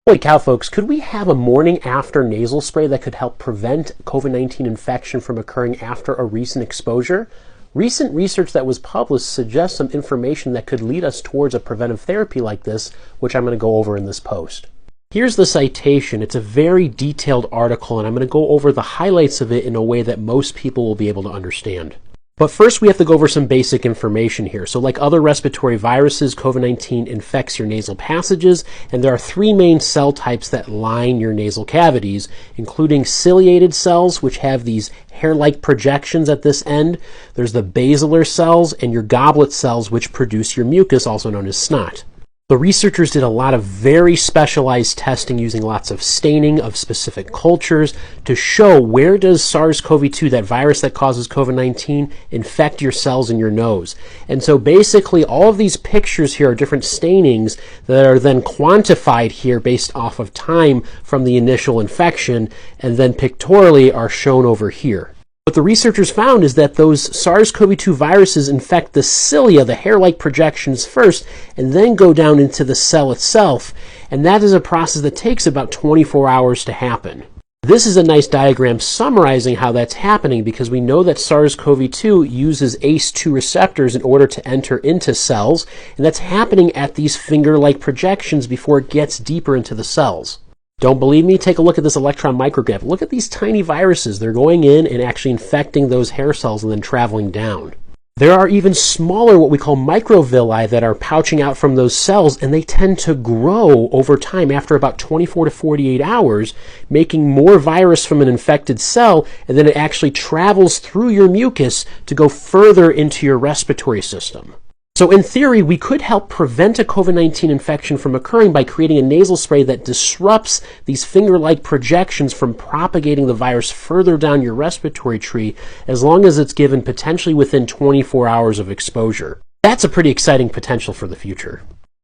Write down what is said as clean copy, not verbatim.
Holy cow, folks, could we have a morning after nasal spray that could help prevent COVID-19 infection from occurring after a recent exposure? Recent research that was published suggests some information that could lead us towards a preventive therapy like this, which I'm going to go over in this post. Here's the citation. It's a very detailed article, and I'm going to go over the highlights of it in a way that most people will be able to understand. But first, we have to go over some basic information here. So like other respiratory viruses, COVID-19 infects your nasal passages, and there are three main cell types that line your nasal cavities, including ciliated cells, which have these hair-like projections at this end. There's the basilar cells and your goblet cells, which produce your mucus, also known as snot. The researchers did a lot of very specialized testing using lots of staining of specific cultures to show where does SARS-CoV-2, that virus that causes COVID-19, infect your cells in your nose. And so basically all of these pictures here are different stainings that are then quantified here based off of time from the initial infection, and then pictorially are shown over here. What the researchers found is that those SARS-CoV-2 viruses infect the cilia, the hair-like projections first, and then go down into the cell itself, and that is a process that takes about 24 hours to happen. This is a nice diagram summarizing how that's happening, because we know that SARS-CoV-2 uses ACE2 receptors in order to enter into cells, and that's happening at these finger-like projections before it gets deeper into the cells. Don't believe me? Take a look at this electron micrograph. Look at these tiny viruses. They're going in and actually infecting those hair cells and then traveling down. There are even smaller, what we call microvilli, that are pouching out from those cells, and they tend to grow over time after about 24 to 48 hours, making more virus from an infected cell, and then it actually travels through your mucus to go further into your respiratory system. So in theory, we could help prevent a COVID-19 infection from occurring by creating a nasal spray that disrupts these finger-like projections from propagating the virus further down your respiratory tree, as long as it's given potentially within 24 hours of exposure. That's a pretty exciting potential for the future.